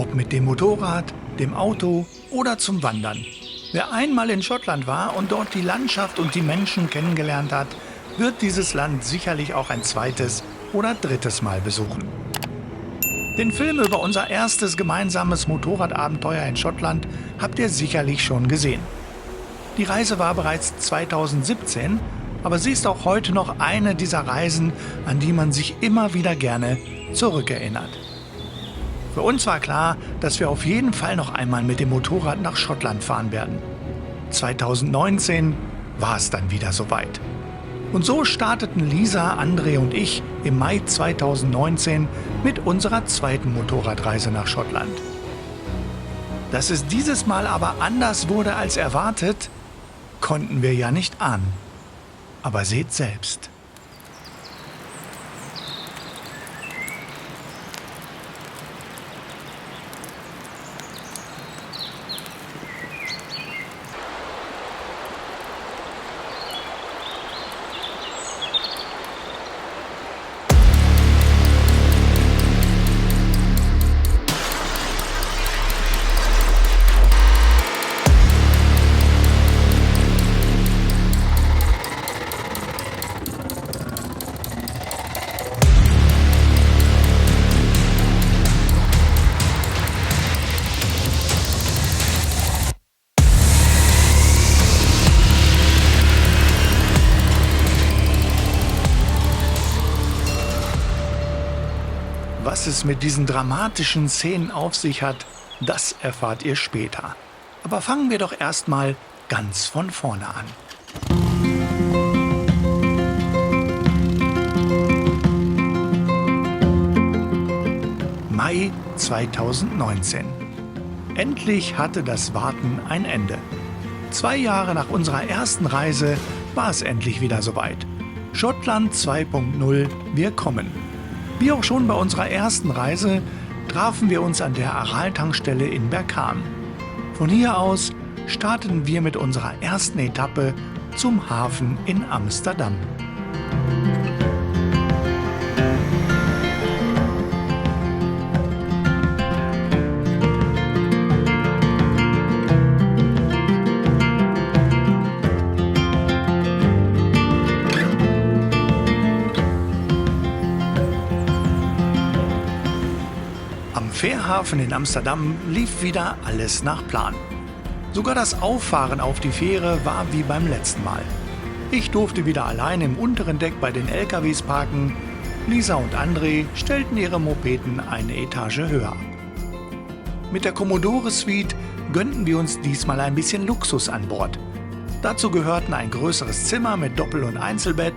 Ob mit dem Motorrad, dem Auto oder zum Wandern. Wer einmal in Schottland war und dort die Landschaft und die Menschen kennengelernt hat, wird dieses Land sicherlich auch ein zweites oder drittes Mal besuchen. Den Film über unser erstes gemeinsames Motorradabenteuer in Schottland habt ihr sicherlich schon gesehen. Die Reise war bereits 2017, aber sie ist auch heute noch eine dieser Reisen, an die man sich immer wieder gerne zurückerinnert. Für uns war klar, dass wir auf jeden Fall noch einmal mit dem Motorrad nach Schottland fahren werden. 2019 war es dann wieder soweit. Und so starteten Lisa, André und ich im Mai 2019 mit unserer zweiten Motorradreise nach Schottland. Dass es dieses Mal aber anders wurde als erwartet, konnten wir ja nicht ahnen. Aber seht selbst. Was es mit diesen dramatischen Szenen auf sich hat, das erfahrt ihr später. Aber fangen wir doch erstmal ganz von vorne an. Mai 2019. Endlich hatte das Warten ein Ende. 2 Jahre nach unserer ersten Reise war es endlich wieder soweit. Schottland 2.0, wir kommen. Wie auch schon bei unserer ersten Reise trafen wir uns an der Aral-Tankstelle in Berkane. Von hier aus starteten wir mit unserer ersten Etappe zum Hafen in Amsterdam. Am Fährhafen in Amsterdam lief wieder alles nach Plan. Sogar das Auffahren auf die Fähre war wie beim letzten Mal. Ich durfte wieder allein im unteren Deck bei den LKWs parken. Lisa und André stellten ihre Mopeden eine Etage höher ab. Mit der Commodore Suite gönnten wir uns diesmal ein bisschen Luxus an Bord. Dazu gehörten ein größeres Zimmer mit Doppel- und Einzelbett,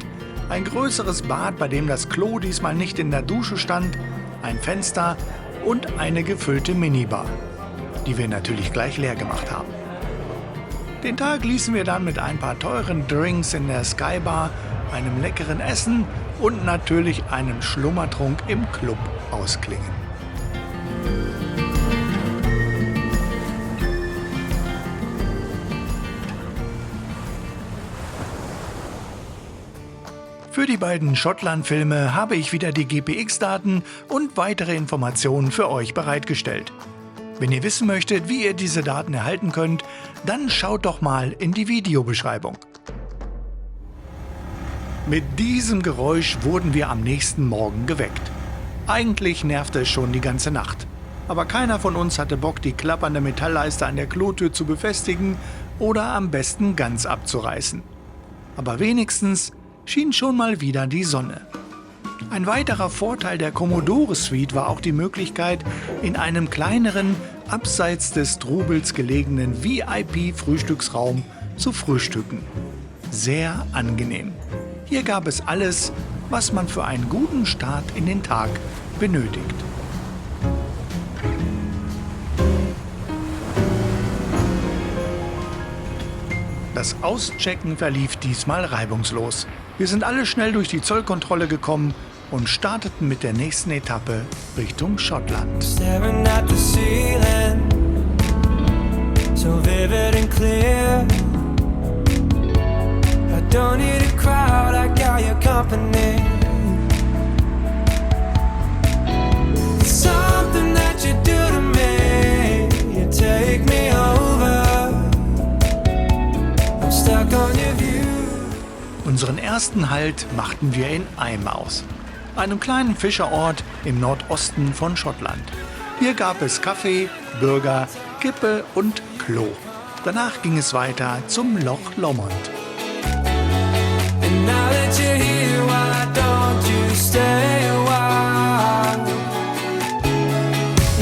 ein größeres Bad, bei dem das Klo diesmal nicht in der Dusche stand, ein Fenster und eine gefüllte Minibar, die wir natürlich gleich leer gemacht haben. Den Tag ließen wir dann mit ein paar teuren Drinks in der Skybar, einem leckeren Essen und natürlich einem Schlummertrunk im Club ausklingen. Für die beiden Schottland-Filme habe ich wieder die GPX-Daten und weitere Informationen für euch bereitgestellt. Wenn ihr wissen möchtet, wie ihr diese Daten erhalten könnt, dann schaut doch mal in die Videobeschreibung. Mit diesem Geräusch wurden wir am nächsten Morgen geweckt. Eigentlich nervte es schon die ganze Nacht. Aber keiner von uns hatte Bock, die klappernde Metallleiste an der Klotür zu befestigen oder am besten ganz abzureißen. Aber wenigstens schien schon mal wieder die Sonne. Ein weiterer Vorteil der Commodore Suite war auch die Möglichkeit, in einem kleineren, abseits des Trubels gelegenen VIP-Frühstücksraum zu frühstücken. Sehr angenehm. Hier gab es alles, was man für einen guten Start in den Tag benötigt. Das Auschecken verlief diesmal reibungslos. Wir sind alle schnell durch die Zollkontrolle gekommen und starteten mit der nächsten Etappe Richtung Schottland. Staring at the ceiling, so vivid and clear. I don't need a crowd, I got your company. It's something that you do to me. Unseren ersten Halt machten wir in Eyemouth, einem kleinen Fischerort im Nordosten von Schottland. Hier gab es Kaffee, Burger, Kippe und Klo. Danach ging es weiter zum Loch Lomond. And now that you're here, why don't you stay a while?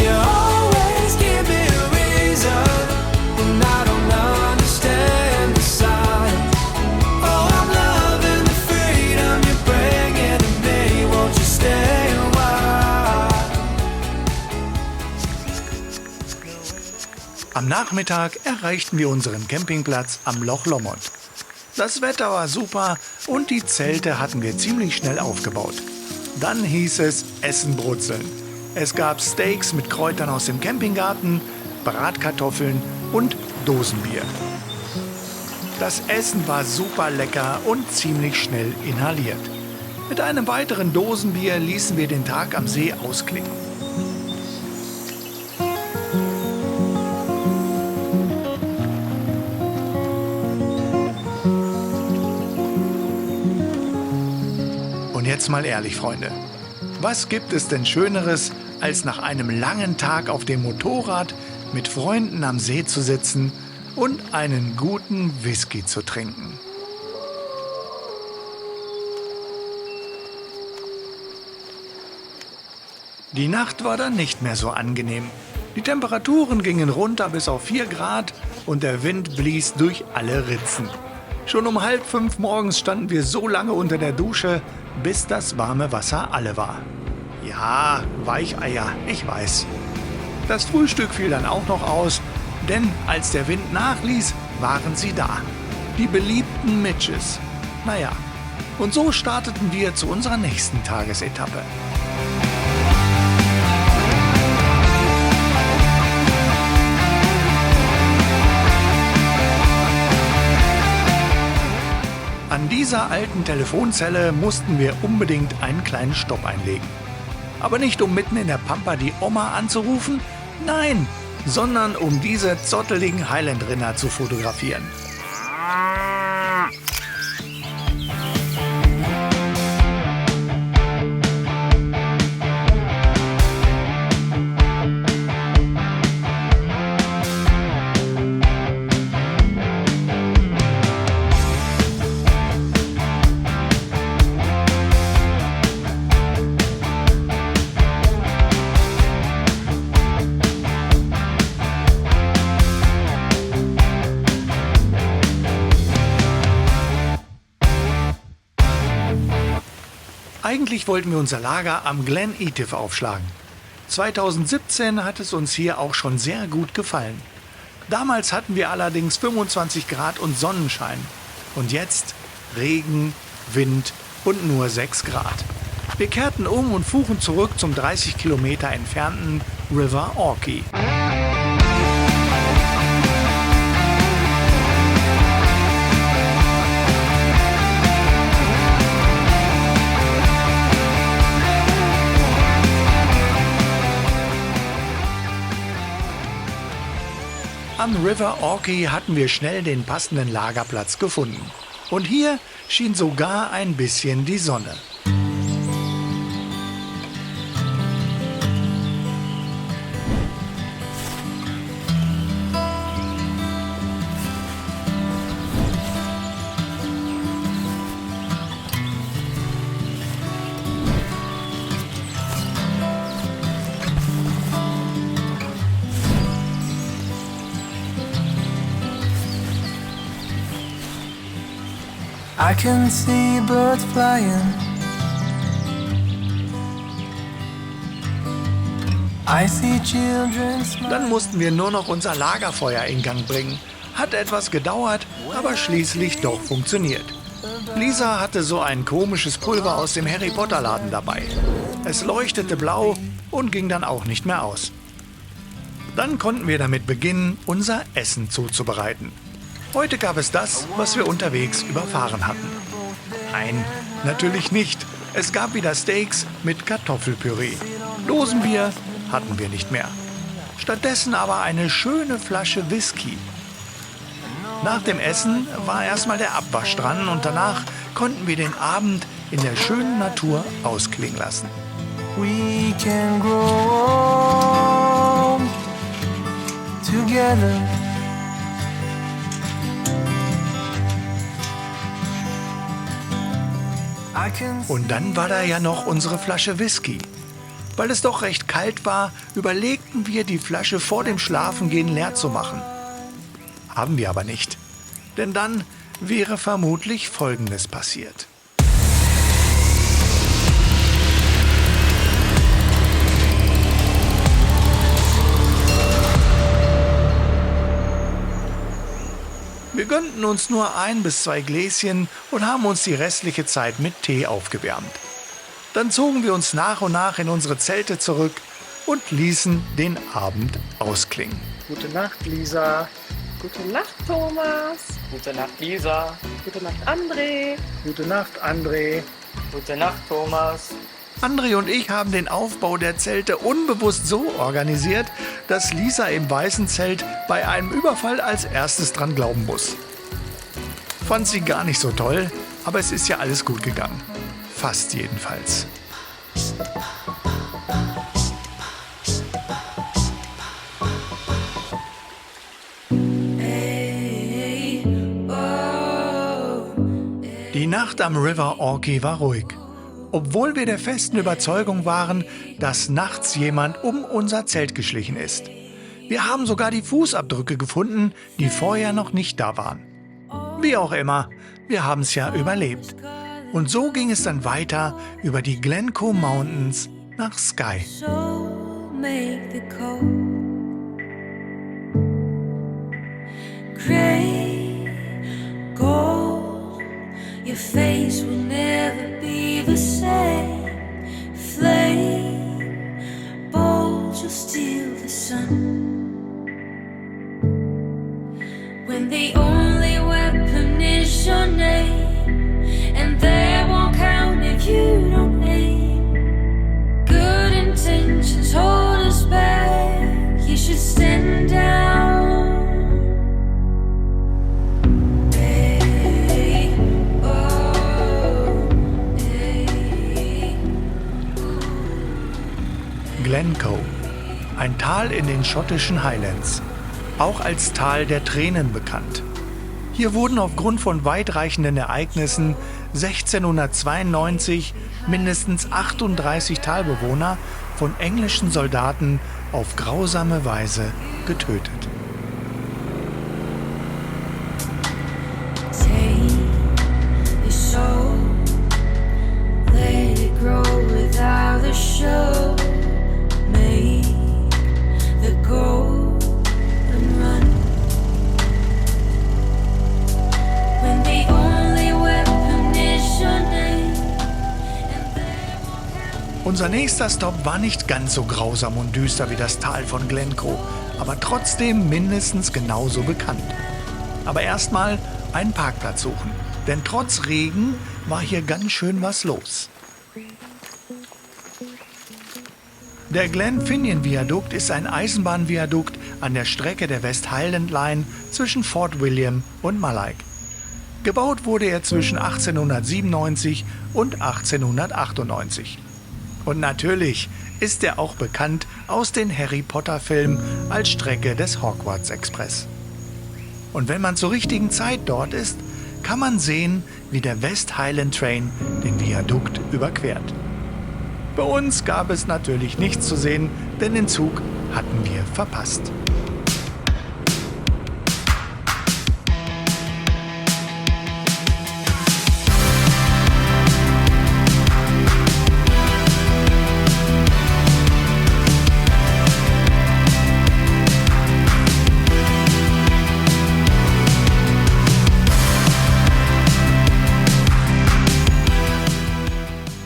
You always give me a reason, and I don't understand the signs. Oh, I'm loving the freedom you're bringing to me. Won't you stay a while? Am Nachmittag erreichten wir unseren Campingplatz am Loch Lomond. Das Wetter war super und die Zelte hatten wir ziemlich schnell aufgebaut. Dann hieß es Essen brutzeln. Es gab Steaks mit Kräutern aus dem Campinggarten, Bratkartoffeln und Dosenbier. Das Essen war super lecker und ziemlich schnell inhaliert. Mit einem weiteren Dosenbier ließen wir den Tag am See ausklingen. Und jetzt mal ehrlich, Freunde. Was gibt es denn Schöneres, als nach einem langen Tag auf dem Motorrad mit Freunden am See zu sitzen und einen guten Whisky zu trinken? Die Nacht war dann nicht mehr so angenehm. Die Temperaturen gingen runter bis auf 4 Grad und der Wind blies durch alle Ritzen. Schon um 4:30 morgens standen wir so lange unter der Dusche, bis das warme Wasser alle war. Ja, Weicheier, ich weiß. Das Frühstück fiel dann auch noch aus, denn als der Wind nachließ, waren sie da. Die beliebten Midges. Naja, und so starteten wir zu unserer nächsten Tagesetappe. An dieser alten Telefonzelle mussten wir unbedingt einen kleinen Stopp einlegen. Aber nicht, um mitten in der Pampa die Oma anzurufen, nein, sondern um diese zotteligen Highland-Rinder zu fotografieren. Eigentlich wollten wir unser Lager am Glen Etive aufschlagen. 2017 hat es uns hier auch schon sehr gut gefallen. Damals hatten wir allerdings 25 Grad und Sonnenschein. Und jetzt Regen, Wind und nur 6 Grad. Wir kehrten um und fuhren zurück zum 30 Kilometer entfernten River Orkney. Am River Orkney hatten wir schnell den passenden Lagerplatz gefunden. Und hier schien sogar ein bisschen die Sonne. I can see birds flying. I see children smiling. Dann mussten wir nur noch unser Lagerfeuer in Gang bringen. Hat etwas gedauert, aber schließlich doch funktioniert. Lisa hatte so ein komisches Pulver aus dem Harry Potter Laden dabei. Es leuchtete blau und ging dann auch nicht mehr aus. Dann konnten wir damit beginnen, unser Essen zuzubereiten. Heute gab es das, was wir unterwegs überfahren hatten. Nein, natürlich nicht. Es gab wieder Steaks mit Kartoffelpüree. Dosenbier hatten wir nicht mehr. Stattdessen aber eine schöne Flasche Whisky. Nach dem Essen war erstmal der Abwasch dran und danach konnten wir den Abend in der schönen Natur ausklingen lassen. We can grow old together. I can Und dann war da ja noch unsere Flasche Whisky. Weil es doch recht kalt war, überlegten wir, die Flasche vor dem Schlafengehen leer zu machen. Haben wir aber nicht. Denn dann wäre vermutlich Folgendes passiert. Wir gönnten uns nur 1 bis 2 Gläschen und haben uns die restliche Zeit mit Tee aufgewärmt. Dann zogen wir uns nach und nach in unsere Zelte zurück und ließen den Abend ausklingen. Gute Nacht, Lisa. Gute Nacht, Thomas. Gute Nacht, Lisa. Gute Nacht, André. Gute Nacht, André. Gute Nacht, Thomas. André und ich haben den Aufbau der Zelte unbewusst so organisiert, dass Lisa im weißen Zelt bei einem Überfall als erstes dran glauben muss. Fand sie gar nicht so toll, aber es ist ja alles gut gegangen. Fast jedenfalls. Die Nacht am River Orkney war ruhig, obwohl wir der festen Überzeugung waren, dass nachts jemand um unser Zelt geschlichen ist. Wir haben sogar die Fußabdrücke gefunden, die vorher noch nicht da waren. Wie auch immer, wir haben es ja überlebt. Und so ging es dann weiter über die Glencoe Mountains nach Skye. So make the cold gray gold. Your face will never be the same. Flame bold, you'll steal the sun. When the only weapon is your name. And they won't count if you don't aim. Good intentions hold us back. You should stand down. Hey, oh, hey. Glencoe, ein Tal in den schottischen Highlands, auch als Tal der Tränen bekannt. Hier wurden aufgrund von weitreichenden Ereignissen 1692 mindestens 38 Talbewohner von englischen Soldaten auf grausame Weise getötet. Take your soul, let it grow without a show. Make the golden run. When the only weapon is your name. And they won't count. Unser nächster Stopp war nicht ganz so grausam und düster wie das Tal von Glencoe, aber trotzdem mindestens genauso bekannt. Aber erstmal einen Parkplatz suchen, denn trotz Regen war hier ganz schön was los. Der Glenfinnan-Viadukt ist ein Eisenbahnviadukt an der Strecke der West Highland Line zwischen Fort William und Mallaig. Gebaut wurde er zwischen 1897 und 1898. Und natürlich ist er auch bekannt aus den Harry Potter-Filmen als Strecke des Hogwarts Express. Und wenn man zur richtigen Zeit dort ist, kann man sehen, wie der West Highland Train den Viadukt überquert. Bei uns gab es natürlich nichts zu sehen, denn den Zug hatten wir verpasst.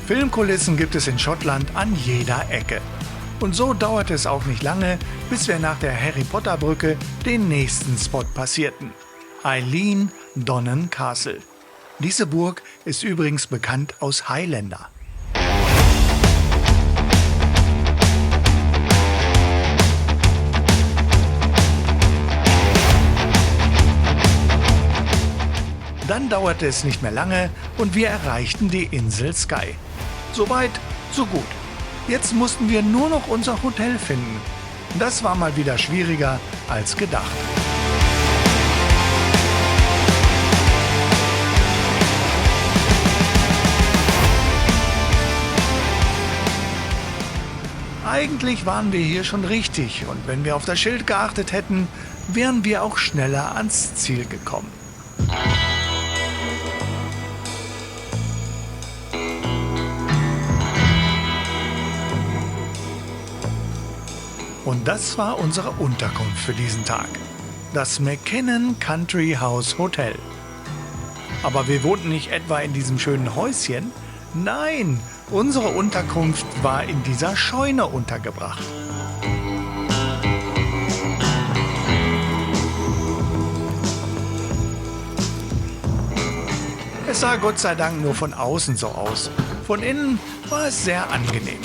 Filmkulissen gibt es in Schottland an jeder Ecke. Und so dauerte es auch nicht lange, bis wir nach der Harry Potter Brücke den nächsten Spot passierten. Eilean Donnan Castle. Diese Burg ist übrigens bekannt aus Highlander. Dann Dann dauerte es nicht mehr lange und wir erreichten die Insel Skye. Soweit, so gut. Jetzt mussten wir nur noch unser Hotel finden. Das war mal wieder schwieriger als gedacht. Eigentlich waren wir hier schon richtig und wenn wir auf das Schild geachtet hätten, wären wir auch schneller ans Ziel gekommen. Und das war unsere Unterkunft für diesen Tag. Das McKinnon Country House Hotel. Aber wir wohnten nicht etwa in diesem schönen Häuschen. Nein, unsere Unterkunft war in dieser Scheune untergebracht. Es sah Gott sei Dank nur von außen so aus. Von innen war es sehr angenehm.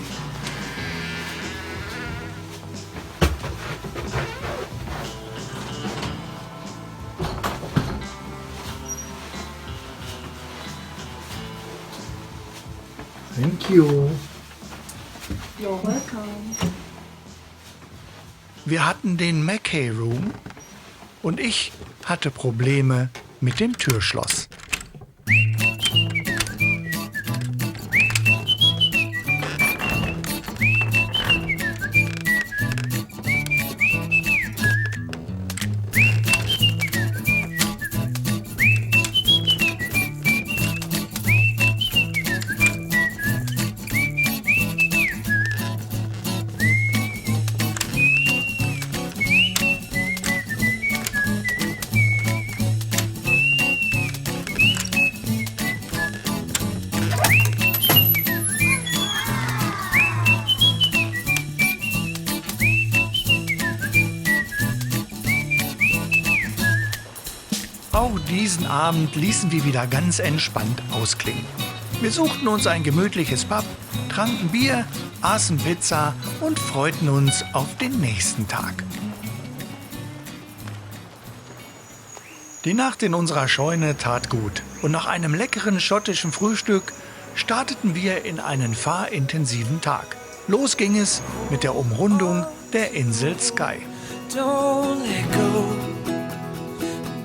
Thank you. You're welcome. Wir hatten den Mackay Room und ich hatte Probleme mit dem Türschloss. Auch diesen Abend ließen wir wieder ganz entspannt ausklingen. Wir suchten uns ein gemütliches Pub, tranken Bier, aßen Pizza und freuten uns auf den nächsten Tag. Die Nacht in unserer Scheune tat gut und nach einem leckeren schottischen Frühstück starteten wir in einen fahrintensiven Tag. Los ging es mit der Umrundung der Insel Skye. Don't let go.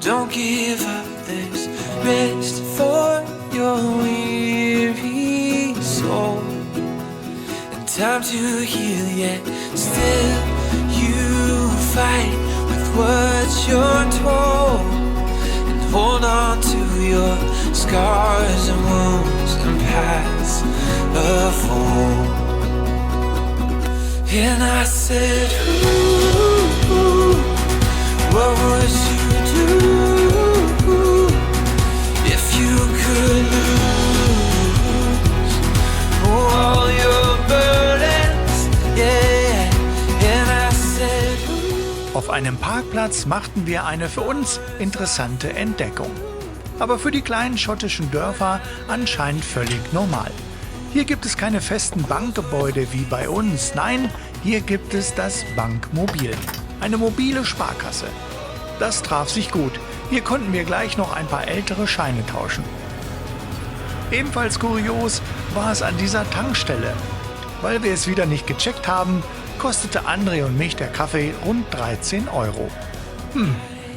Don't give up, there's rest for your weary soul. And time to heal, yet still you fight with what you're told. And hold on to your scars and wounds and paths of home. And I said, ooh, what would you do if you could lose all your burdens? Yeah, and I said, Auf einem Parkplatz machten wir eine für uns interessante Entdeckung. Aber für die kleinen schottischen Dörfer anscheinend völlig normal. Hier gibt es keine festen Bankgebäude wie bei uns. Nein, hier gibt es das Bankmobil. Eine mobile Sparkasse. Das traf sich gut. Hier konnten wir gleich noch ein paar ältere Scheine tauschen. Ebenfalls kurios war es an dieser Tankstelle. Weil wir es wieder nicht gecheckt haben, kostete André und mich der Kaffee rund 13 €.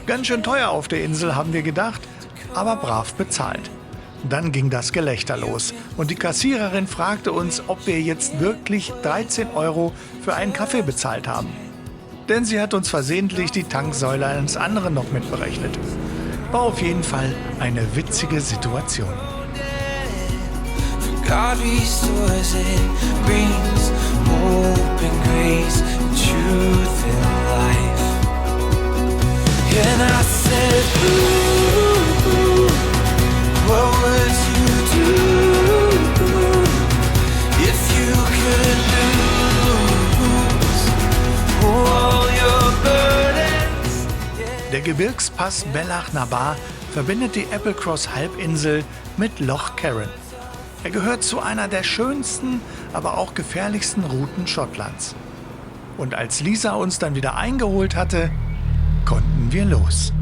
Ganz schön teuer auf der Insel, haben wir gedacht, aber brav bezahlt. Dann ging das Gelächter los und die Kassiererin fragte uns, ob wir jetzt wirklich 13 € für einen Kaffee bezahlt haben. Denn sie hat uns versehentlich die Tanksäule eines anderen noch mitberechnet. War auf jeden Fall eine witzige Situation. God restores and brings hope and grace and truth and life. And I said, ooh, what would you do if you could lose all your burdens? Der Gebirgspass Bellach na Bar verbindet die Applecross-Halbinsel mit Loch Carron. Er gehört zu einer der schönsten, aber auch gefährlichsten Routen Schottlands. Und als Lisa uns dann wieder eingeholt hatte, konnten wir los.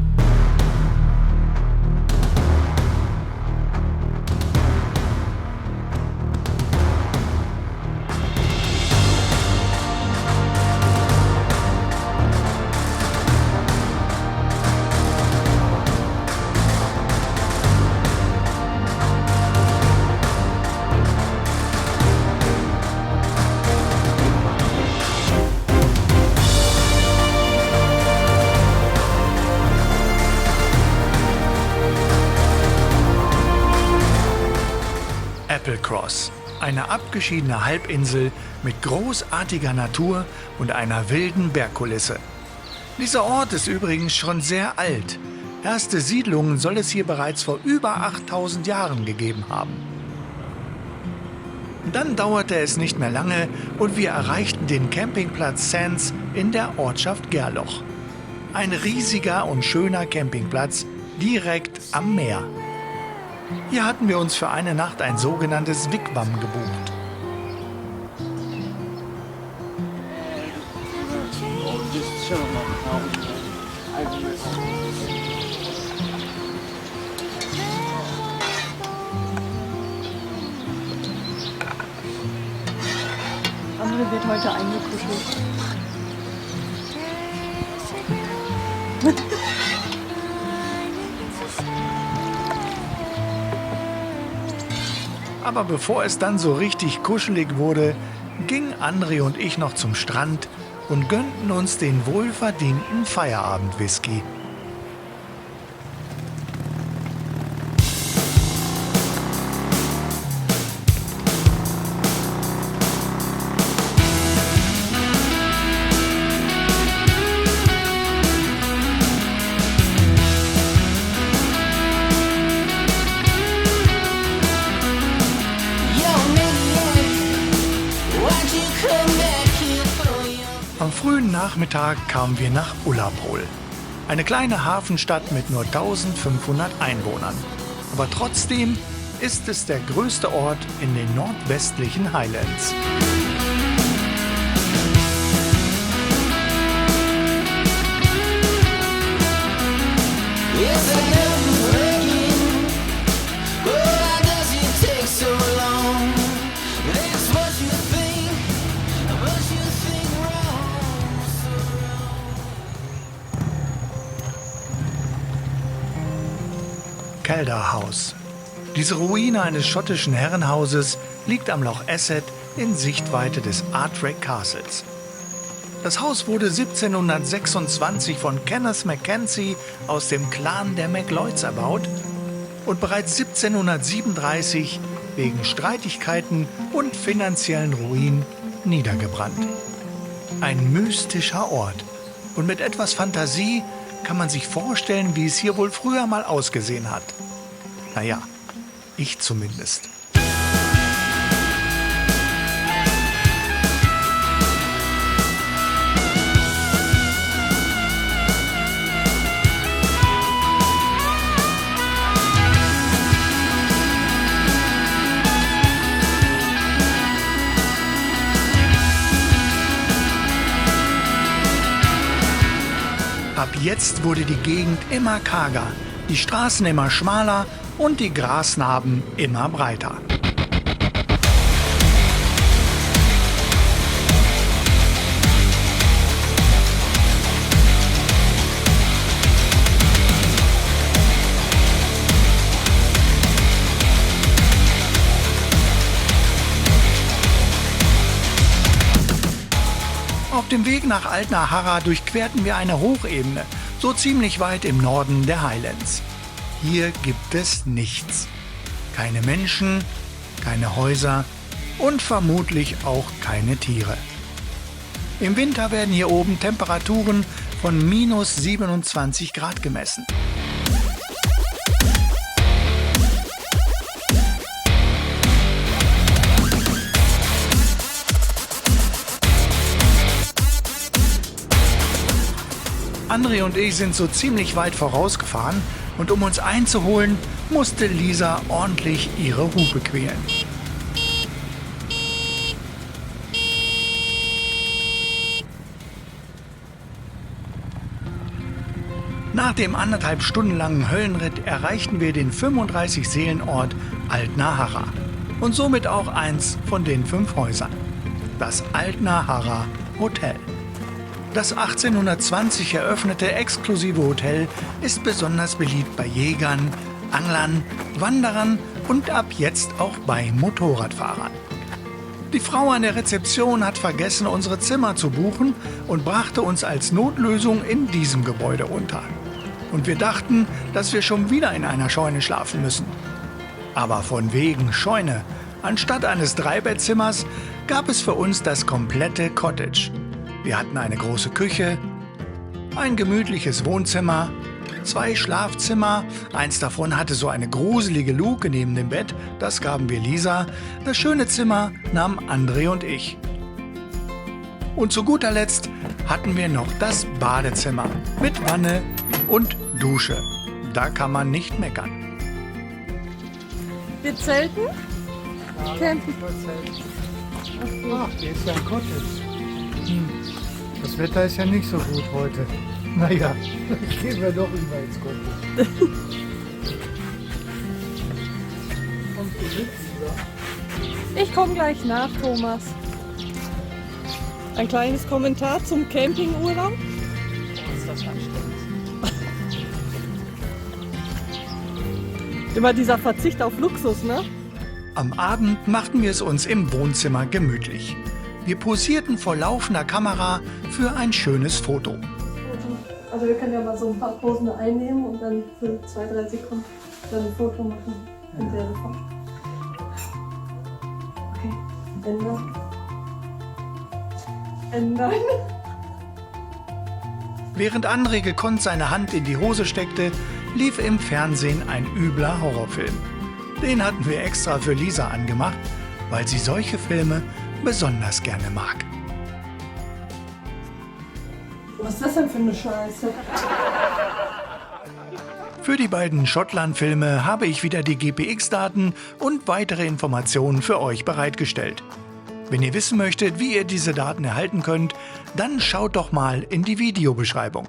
Cross, eine abgeschiedene Halbinsel mit großartiger Natur und einer wilden Bergkulisse. Dieser Ort ist übrigens schon sehr alt. Erste Siedlungen soll es hier bereits vor über 8000 Jahren gegeben haben. Dann dauerte es nicht mehr lange und wir erreichten den Campingplatz Sands in der Ortschaft Gerloch. Ein riesiger und schöner Campingplatz direkt am Meer. Hier hatten wir uns für eine Nacht ein sogenanntes Wigwam gebucht. Andere wird heute eingekuschelt. Aber bevor es dann so richtig kuschelig wurde, gingen André und ich noch zum Strand und gönnten uns den wohlverdienten Feierabend-Whisky. Am frühen Nachmittag kamen wir nach Ullapool, eine kleine Hafenstadt mit nur 1500 Einwohnern. Aber trotzdem ist es der größte Ort in den nordwestlichen Highlands. Calder House. Diese Ruine eines schottischen Herrenhauses liegt am Loch Asset in Sichtweite des Artrek Castles. Das Haus wurde 1726 von Kenneth Mackenzie aus dem Clan der Macleods erbaut und bereits 1737 wegen Streitigkeiten und finanziellen Ruin niedergebrannt. Ein mystischer Ort. Und mit etwas Fantasie kann man sich vorstellen, wie es hier wohl früher mal ausgesehen hat. Naja, ich zumindest. Ab jetzt wurde die Gegend immer karger, die Straßen immer schmaler und die Grasnarben immer breiter. Auf dem Weg nach Altnaharra durchquerten wir eine Hochebene, so ziemlich weit im Norden der Highlands. Hier gibt es nichts. Keine Menschen, keine Häuser und vermutlich auch keine Tiere. Im Winter werden hier oben Temperaturen von minus 27 Grad gemessen. André und ich sind so ziemlich weit vorausgefahren und um uns einzuholen, musste Lisa ordentlich ihre Hupe quälen. Nach dem 1,5 Stunden langen Höllenritt erreichten wir den 35-Seelenort Altnaharra und somit auch eins von den 5 Häusern, das Altnaharra Hotel. Das 1820 eröffnete exklusive Hotel ist besonders beliebt bei Jägern, Anglern, Wanderern und ab jetzt auch bei Motorradfahrern. Die Frau an der Rezeption hat vergessen, unsere Zimmer zu buchen und brachte uns als Notlösung in diesem Gebäude unter. Und wir dachten, dass wir schon wieder in einer Scheune schlafen müssen. Aber von wegen Scheune Anstatt eines Dreibettsimmers gab es für uns das komplette Cottage. Wir hatten eine große Küche, ein gemütliches Wohnzimmer, 2 Schlafzimmer, eins davon hatte so eine gruselige Luke neben dem Bett, das gaben wir Lisa, das schöne Zimmer nahmen André und ich. Und zu guter Letzt hatten wir noch das Badezimmer mit Wanne und Dusche. Da kann man nicht meckern. Wir zelten? Campen. Ach, hier ist ja ein Cottage. Das Wetter ist ja nicht so gut heute. Naja, gehen wir doch über ins Cottage. Und du sitzt da. Ich komme gleich nach, Thomas. Ein kleines Kommentar zum Campingurlaub. Ist das anstrengend? Immer dieser Verzicht auf Luxus, ne? Am Abend machten wir es uns im Wohnzimmer gemütlich. Wir posierten vor laufender Kamera für ein schönes Foto. Also wir können ja mal so ein paar Posen einnehmen und dann für 2-3 Sekunden dann ein Foto machen in der Form. Okay, ändern. Ändern. Während André gekonnt seine Hand in die Hose steckte, lief im Fernsehen ein übler Horrorfilm. Den hatten wir extra für Lisa angemacht, weil sie solche Filme besonders gerne mag. Was ist das denn für eine Scheiße? Für die beiden Schottland-Filme habe ich wieder die GPX-Daten und weitere Informationen für euch bereitgestellt. Wenn ihr wissen möchtet, wie ihr diese Daten erhalten könnt, dann schaut doch mal in die Videobeschreibung.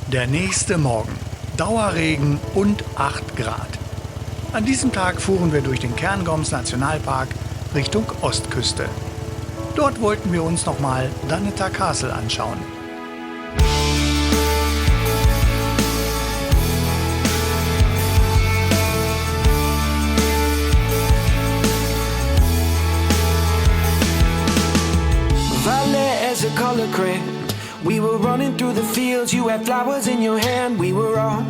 Der nächste Morgen. Dauerregen und 8 Grad. An diesem Tag fuhren wir durch den Cairngorms Nationalpark Richtung Ostküste. Dort wollten wir uns nochmal Dunnottar Castle anschauen. Violet as a color crayon. We were running through the fields, you had flowers in your hand. We were all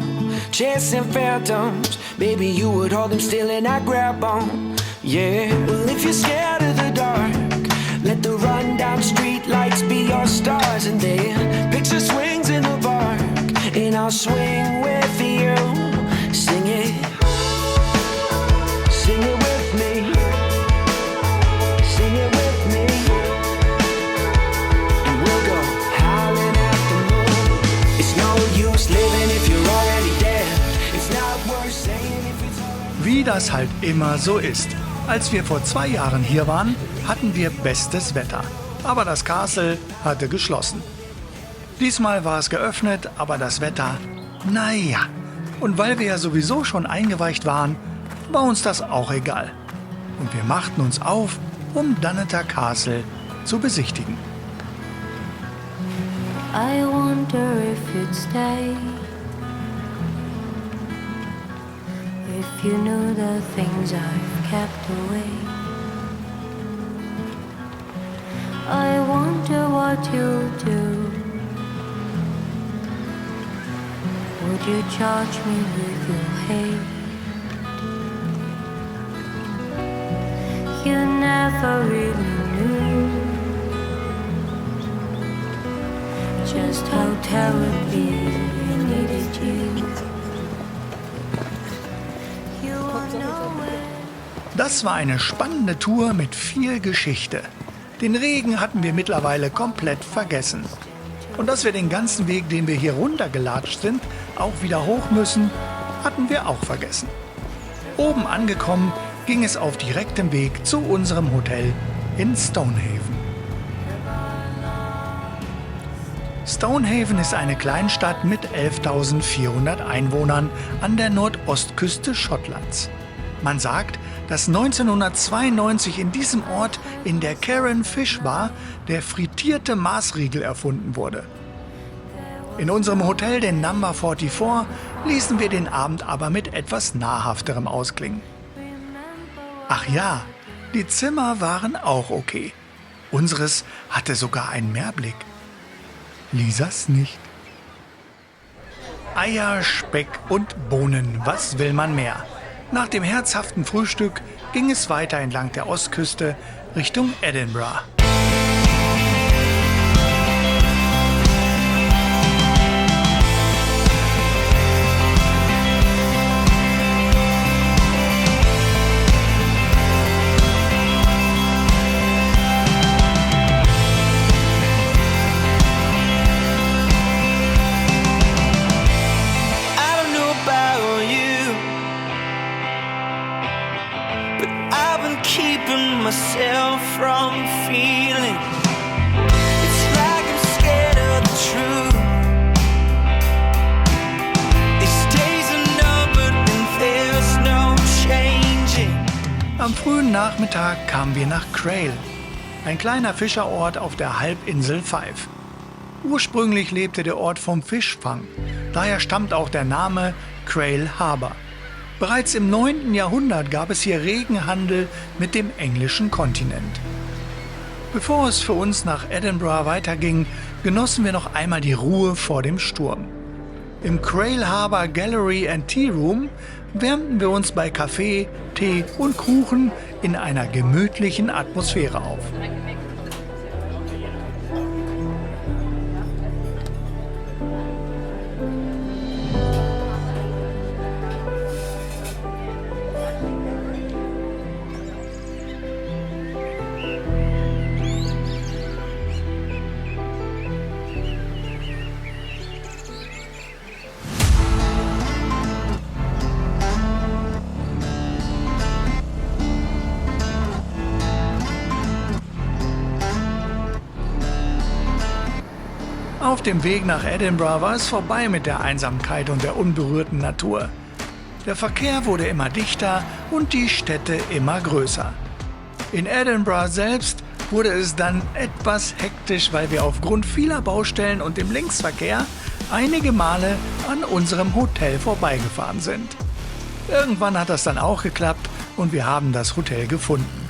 chasing phantoms. Baby, you would hold them still and I'd grab on. Yeah, well, if you're scared of the dark, let the rundown street lights be your stars. And then picture swings in the park, and I'll swing with you. Sing it with me. Sing it with me. And we'll go howling at the moon. It's no use living if you're already dead. It's not worth saying if it's already. Wie das halt immer so ist. Als wir vor 2 Jahren hier waren, hatten wir bestes Wetter. Aber das Castle hatte geschlossen. Diesmal war es geöffnet, aber das Wetter, naja. Und weil wir ja sowieso schon eingeweicht waren, war uns das auch egal. Und wir machten uns auf, um Dunnottar Castle zu besichtigen. I wonder if you'd stay, if you knew the things I've kept away. I wonder what you'll do. Would you charge me with your hate? You never really knew just how terribly I needed you. You are nowhere. Das war eine spannende Tour mit viel Geschichte. Den Regen hatten wir mittlerweile komplett vergessen. Und dass wir den ganzen Weg, den wir hier runtergelatscht sind, auch wieder hoch müssen, hatten wir auch vergessen. Oben angekommen, ging es auf direktem Weg zu unserem Hotel in Stonehaven. Stonehaven ist eine Kleinstadt mit 11.400 Einwohnern an der Nordostküste Schottlands. Man sagt, dass 1992 in diesem Ort in der Carron Fish Bar der frittierte Maßriegel erfunden wurde. In unserem Hotel, den Number 44, ließen wir den Abend aber mit etwas Nahrhafterem ausklingen. Ach ja, die Zimmer waren auch okay. Unseres hatte sogar einen Mehrblick. Lisas nicht. Eier, Speck und Bohnen, was will man mehr? Nach dem herzhaften Frühstück ging es weiter entlang der Ostküste Richtung Edinburgh. I don't know about you, but I've been keeping myself from feeling. It's like I'm scared of the truth. These days are numbered and there's no changing. Am frühen Nachmittag kamen wir nach Crail, ein kleiner Fischerort auf der Halbinsel Fife. Ursprünglich lebte der Ort vom Fischfang, daher stammt auch der Name Crail Harbour. Bereits im 9. Jahrhundert gab es hier regen Handel mit dem englischen Kontinent. Bevor es für uns nach Edinburgh weiterging, genossen wir noch einmal die Ruhe vor dem Sturm. Im Crail Harbour Gallery and Tea Room wärmten wir uns bei Kaffee, Tee und Kuchen in einer gemütlichen Atmosphäre auf. Auf dem Weg nach Edinburgh war es vorbei mit der Einsamkeit und der unberührten Natur. Der Verkehr wurde immer dichter und die Städte immer größer. In Edinburgh selbst wurde es dann etwas hektisch, weil wir aufgrund vieler Baustellen und dem Linksverkehr einige Male an unserem Hotel vorbeigefahren sind. Irgendwann hat das dann auch geklappt und wir haben das Hotel gefunden.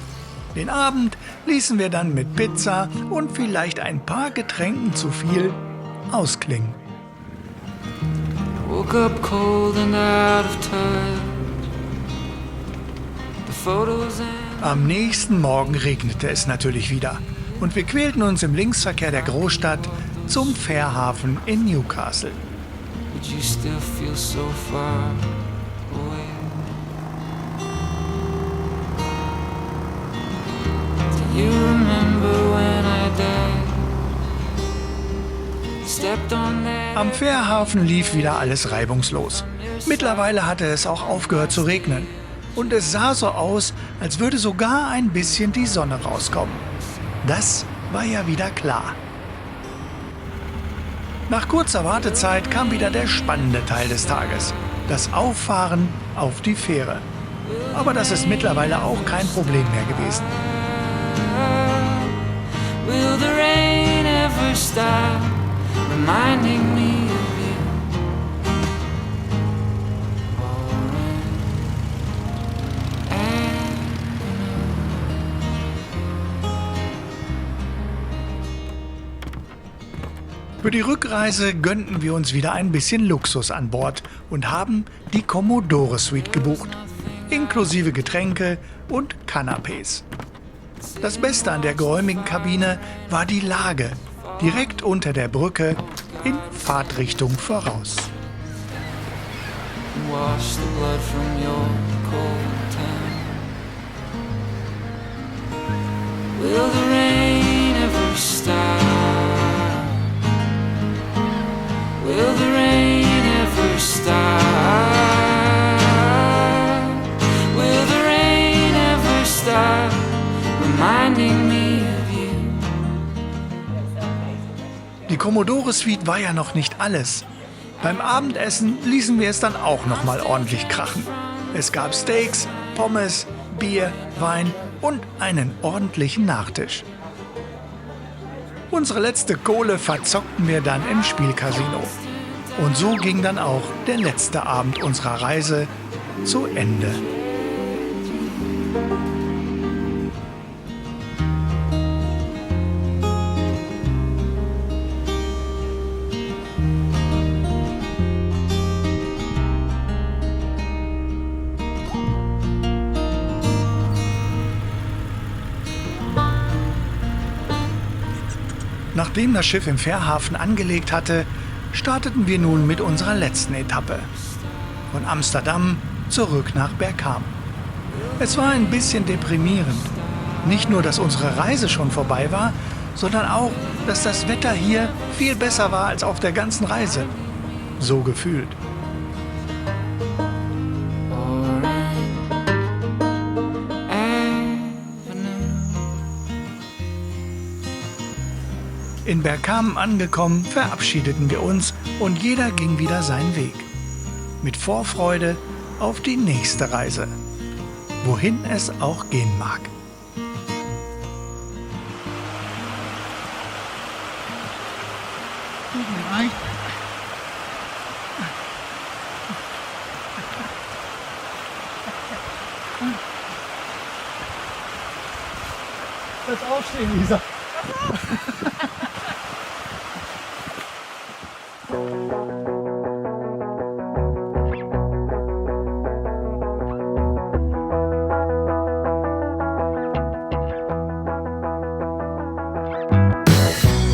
Den Abend ließen wir dann mit Pizza und vielleicht ein paar Getränken zu viel ausklingen. Woke up cold and out of touch. The photos and Am nächsten Morgen regnete es natürlich wieder und wir quälten uns im Linksverkehr der Großstadt zum Fährhafen in Newcastle. but you still feel so far away. Do you remember when I died? Stepped on that. Am Fährhafen lief wieder alles reibungslos. Mittlerweile hatte es auch aufgehört zu regnen. Und es sah so aus, als würde sogar ein bisschen die Sonne rauskommen. Das war ja wieder klar. Nach kurzer Wartezeit kam wieder der spannende Teil des Tages. Das Auffahren auf die Fähre. Aber das ist mittlerweile auch kein Problem mehr gewesen. Will the rain ever stop reminding me of you? Für die Rückreise gönnten wir uns wieder ein bisschen Luxus an Bord und haben die Commodore Suite gebucht, inklusive Getränke und Canapés. Das Beste an der geräumigen Kabine war die Lage, direkt unter der Brücke in Fahrtrichtung voraus. Wash the blood from your cold town. Will the rain ever stop? Will the rain ever stop? Will the rain ever stop reminding me of you? Die Commodore Suite war ja noch nicht alles. Beim Abendessen ließen wir es dann auch noch mal ordentlich krachen. Es gab Steaks, Pommes, Bier, Wein und einen ordentlichen Nachtisch. Unsere letzte Kohle verzockten wir dann im Spielcasino. Und so ging dann auch der letzte Abend unserer Reise zu Ende. Nachdem das Schiff im Fährhafen angelegt hatte, starteten wir nun mit unserer letzten Etappe. Von Amsterdam zurück nach Bergkamen. Es war ein bisschen deprimierend. Nicht nur, dass unsere Reise schon vorbei war, sondern auch, dass das Wetter hier viel besser war als auf der ganzen Reise. So gefühlt. In Bergkamen angekommen, verabschiedeten wir uns und jeder ging wieder seinen Weg. Mit Vorfreude auf die nächste Reise. Wohin es auch gehen mag. Jetzt aufstehen, Lisa.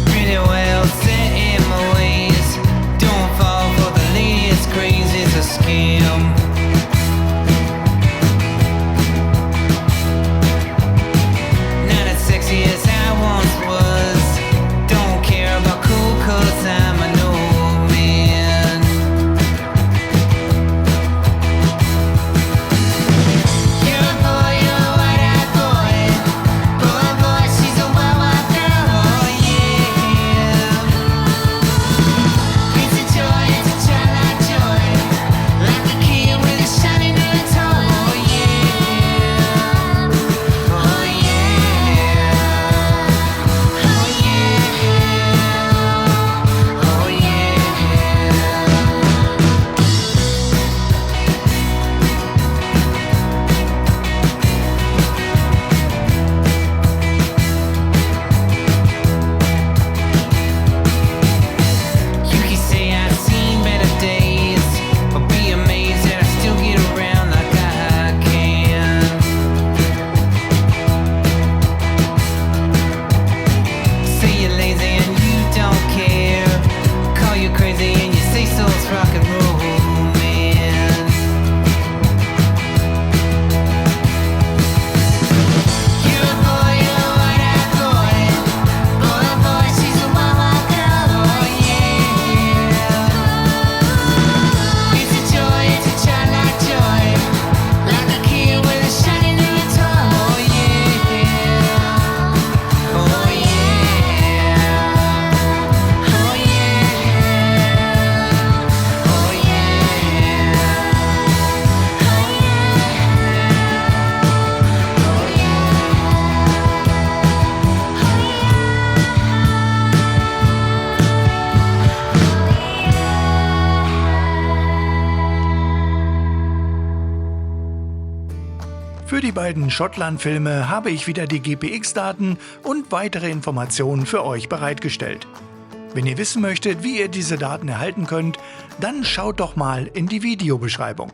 Pretty well set in my ways. Don't fall for the latest craze, it's a scam. Not as sexy as I once was. Don't care about cool 'cause I'm an old man. You're a boy, you're a white-eyed boy. Boy, boy, she's a wild girl. Oh yeah. It's a joy, it's a childlike joy. Like a kid with a shiny new toy. Oh yeah. Oh yeah. Oh yeah. Oh yeah. You can say I've seen better days, but be amazed that I still get around like I can. Say you're lazy and you don't care. Call you crazy and you say so, it's rock and roll, man. You're a boy, you're a white-eyed boy. Boy, boy, she's a wild girl. Oh yeah. It's a joy, it's a childlike joy. Like a kid with a shiny new toy. Oh yeah. Oh yeah. Oh yeah. Oh Für die beiden Schottland-Filme habe ich wieder die GPX-Daten und weitere Informationen für euch bereitgestellt. Wenn ihr wissen möchtet, wie ihr diese Daten erhalten könnt, dann schaut doch mal in die Videobeschreibung.